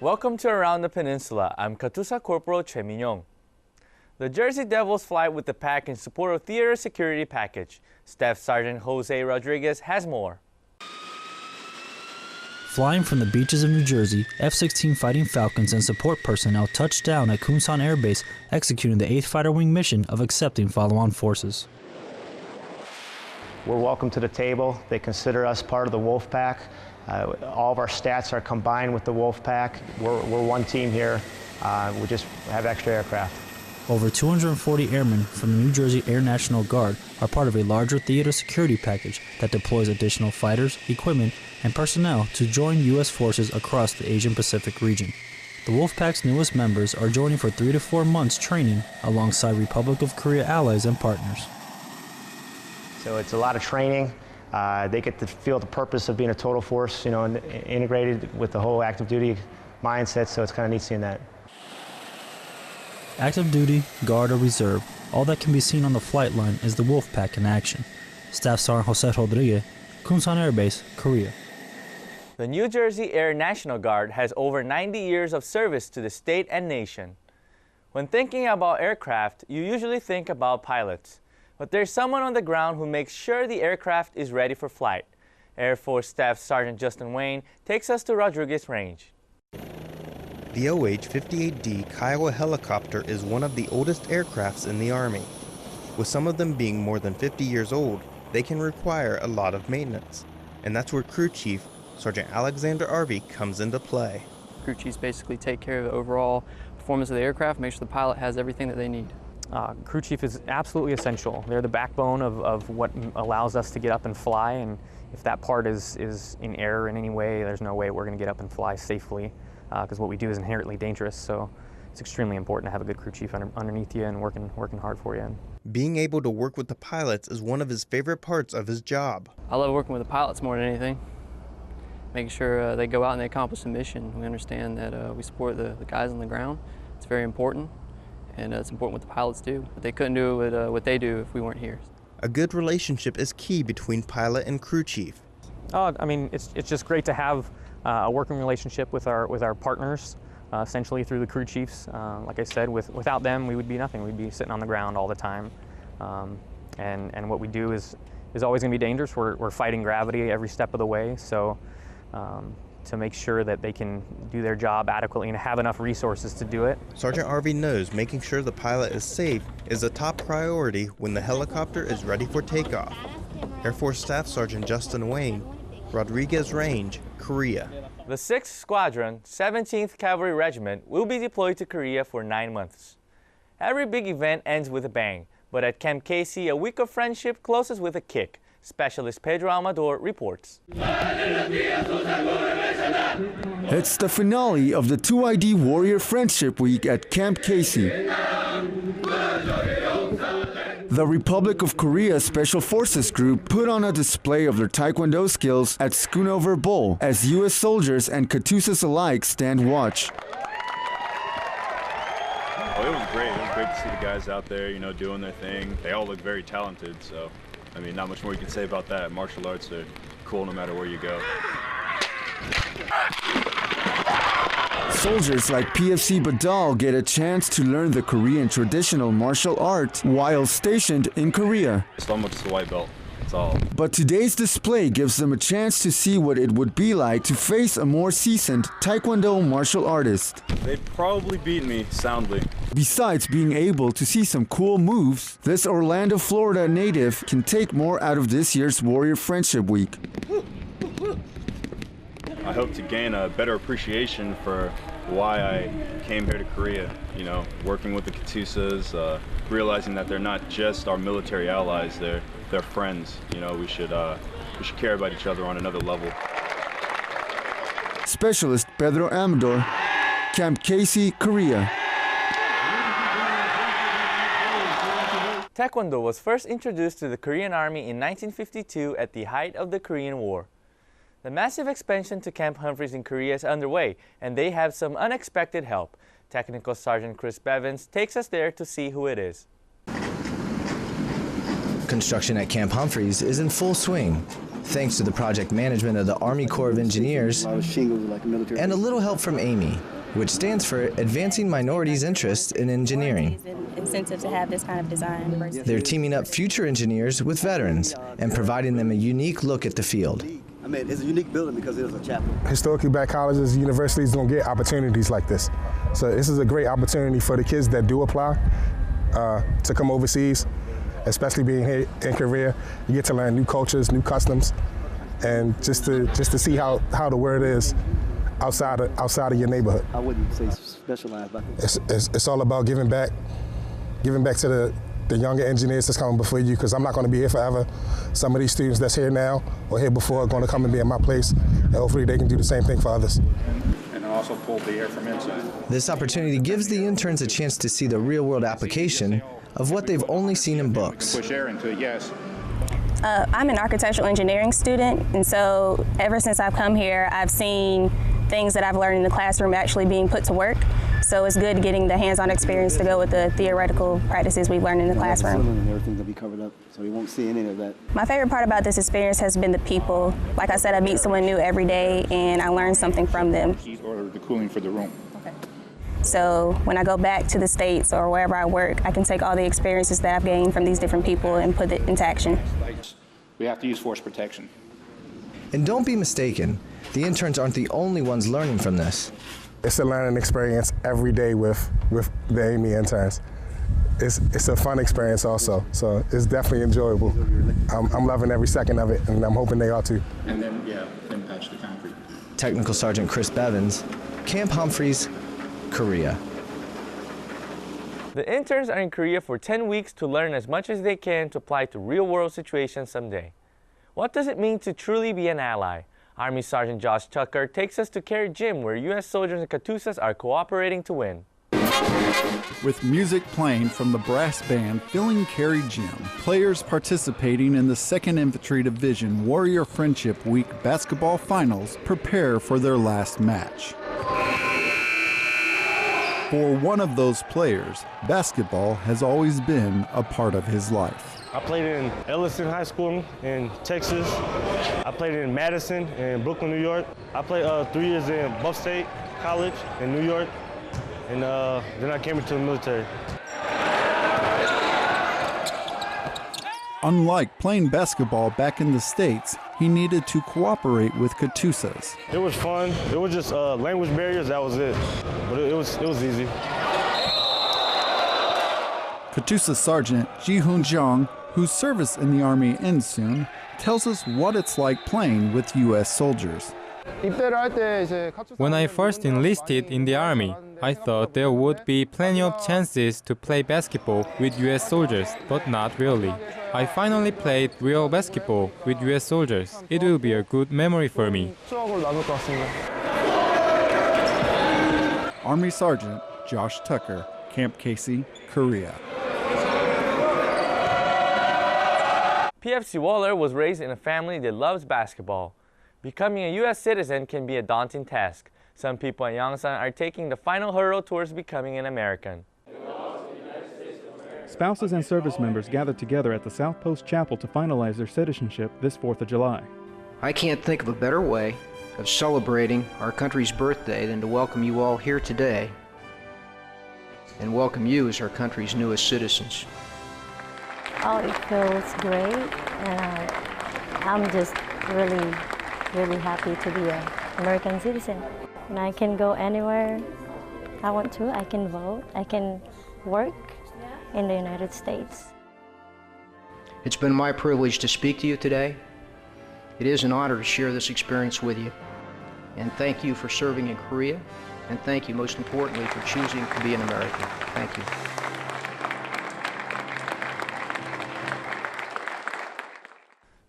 Welcome to Around the Peninsula. I'm Katusa Corporal Choi Min-yong. The Jersey Devils fly with the pack in support of Theater Security Package. Staff Sergeant Jose Rodriguez has more. Flying from the beaches of New Jersey, F-16 Fighting Falcons and support personnel touched down at Kunsan Air Base, executing the 8th Fighter Wing mission of accepting follow-on forces. We're welcome to the table. They consider us part of the Wolf Pack. All of our stats are combined with the Wolf Pack. We're one team here. We just have extra aircraft. Over 240 airmen from the New Jersey Air National Guard are part of a larger theater security package that deploys additional fighters, equipment, and personnel to join U.S. forces across the Asian-Pacific region. The Wolfpack's newest members are joining for 3 to 4 months training alongside Republic of Korea allies and partners. So it's a lot of training. They get to feel the purpose of being a total force, and integrated with the whole active duty mindset, so it's kind of neat seeing that. Active duty, guard, or reserve, all that can be seen on the flight line is the Wolfpack in action. Staff Sergeant Jose Rodriguez, Kunsan Air Base, Korea. The New Jersey Air National Guard has over 90 years of service to the state and nation. When thinking about aircraft, you usually think about pilots. But there's someone on the ground who makes sure the aircraft is ready for flight. Air Force Staff Sergeant Justin Wayne takes us to Rodriguez Range. The OH-58D Kiowa helicopter is one of the oldest aircrafts in the Army. With some of them being more than 50 years old, they can require a lot of maintenance. And that's where Crew Chief Sergeant Alexander Arvey comes into play. Crew chiefs basically take care of the overall performance of the aircraft, make sure the pilot has everything that they need. Crew chief is absolutely essential. They're the backbone of what allows us to get up and fly, and if that part is in error in any way, there's no way we're going to get up and fly safely, because what we do is inherently dangerous. So it's extremely important to have a good crew chief underneath you and working hard for you. Being able to work with the pilots is one of his favorite parts of his job. I love working with the pilots more than anything. Making sure they go out and they accomplish the mission. We understand that we support the guys on the ground. It's very important. And it's important what the pilots do, but they couldn't do what they do if we weren't here. A good relationship is key between pilot and crew chief. I mean, it's just great to have a working relationship with our partners, essentially through the crew chiefs. Like I said, without them, we would be nothing. We'd be sitting on the ground all the time. And what we do is always going to be dangerous. We're fighting gravity every step of the way. So to make sure that they can do their job adequately and have enough resources to do it. Sergeant Arvey knows making sure the pilot is safe is a top priority when the helicopter is ready for takeoff. Air Force Staff Sergeant Justin Wayne, Rodriguez Range, Korea. The 6th Squadron, 17th Cavalry Regiment will be deployed to Korea for 9 months. Every big event ends with a bang, but at Camp Casey, a week of friendship closes with a kick. Specialist Pedro Amador reports. It's the finale of the 2ID Warrior Friendship Week at Camp Casey. The Republic of Korea Special Forces Group put on a display of their Taekwondo skills at Schoonover Bowl as U.S. soldiers and Katusas alike stand watch. Oh, it was great. It was great to see the guys out there, doing their thing. They all look very talented, so I mean, not much more you can say about that. Martial arts are cool no matter where you go. Soldiers like PFC Badal get a chance to learn the Korean traditional martial art while stationed in Korea. So I'm up to the white belt. That's all. But today's display gives them a chance to see what it would be like to face a more seasoned Taekwondo martial artist. They'd probably beat me soundly. Besides being able to see some cool moves, this Orlando, Florida native can take more out of this year's Warrior Friendship Week. I hope to gain a better appreciation for why I came here to Korea, working with the Katusas, realizing that they're not just our military allies, they're friends. We should care about each other on another level. Specialist Pedro Amador, Camp Casey, Korea. Taekwondo was first introduced to the Korean Army in 1952 at the height of the Korean War. The massive expansion to Camp Humphreys in Korea is underway, and they have some unexpected help. Technical Sergeant Chris Bevins takes us there to see who it is. Construction at Camp Humphreys is in full swing, thanks to the project management of the Army Corps of Engineers and a little help from Amy, which stands for Advancing Minorities' Interest in Engineering. Incentive to have this kind of design. They're teaming up future engineers with veterans and providing them a unique look at the field. I mean, it's a unique building because it is a chapel. Historically black colleges, universities don't get opportunities like this. So this is a great opportunity for the kids that do apply to come overseas, especially being here in Korea. You get to learn new cultures, new customs, and just to see how the world is outside of your neighborhood. I wouldn't say specialized, but it's all about giving back to the younger engineers that's coming before you, because I'm not going to be here forever. Some of these students that's here now or here before are going to come and be in my place, and hopefully they can do the same thing for others. And also pull the air from inside. This opportunity gives the interns a chance to see the real-world application of what they've only seen in books. Push air into it, yes. I'm an architectural engineering student, and so ever since I've come here, I've seen things that I've learned in the classroom actually being put to work. So it's good getting the hands-on experience to go with the theoretical practices we've learned in the classroom. And everything will be covered up, so you won't see any of that. My favorite part about this experience has been the people. Like I said, I meet someone new every day, and I learn something from them. Heat or the cooling for the room. Okay. So when I go back to the States or wherever I work, I can take all the experiences that I've gained from these different people and put it into action. We have to use force protection. And don't be mistaken, the interns aren't the only ones learning from this. It's a learning experience every day with the Amy interns. It's a fun experience also, so it's definitely enjoyable. I'm loving every second of it, and I'm hoping they are too. And then patch the concrete. Technical Sergeant Chris Bevins, Camp Humphreys, Korea. The interns are in Korea for 10 weeks to learn as much as they can to apply to real-world situations someday. What does it mean to truly be an ally? Army Sergeant Josh Tucker takes us to Kerry Gym, where U.S. soldiers and Katusas are cooperating to win. With music playing from the brass band filling Kerry Gym, players participating in the 2nd Infantry Division Warrior Friendship Week basketball finals prepare for their last match. For one of those players, basketball has always been a part of his life. I played in Ellison High School in Texas. I played in Madison in Brooklyn, New York. I played 3 years in Buff State College in New York, and then I came into the military. Unlike playing basketball back in the States, he needed to cooperate with Katusas. It was fun. It was just language barriers, that was it. But it was easy. Katusa Sergeant Ji-Hoon Jong, whose service in the Army ends soon, tells us what it's like playing with U.S. soldiers. When I first enlisted in the Army, I thought there would be plenty of chances to play basketball with U.S. soldiers, but not really. I finally played real basketball with U.S. soldiers. It will be a good memory for me. Army Sergeant Josh Tucker, Camp Casey, Korea. PFC Waller was raised in a family that loves basketball. Becoming a U.S. citizen can be a daunting task. Some people in Yongsan are taking the final hurdle towards becoming an American. Spouses and service members gathered together at the South Post Chapel to finalize their citizenship this 4th of July. I can't think of a better way of celebrating our country's birthday than to welcome you all here today and welcome you as our country's newest citizens. Oh, it feels great, and I'm just really happy to be an American citizen. And I can go anywhere I want to. I can vote. I can work in the United States. It's been my privilege to speak to you today. It is an honor to share this experience with you. And thank you for serving in Korea. And thank you, most importantly, for choosing to be an American. Thank you.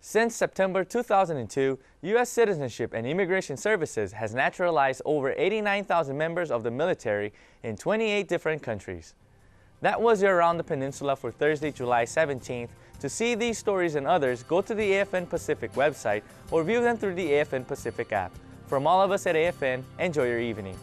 Since September 2002, U.S. Citizenship and Immigration Services has naturalized over 89,000 members of the military in 28 different countries. That was your Around the Peninsula for Thursday, July 17th. To see these stories and others, go to the AFN Pacific website or view them through the AFN Pacific app. From all of us at AFN, enjoy your evening.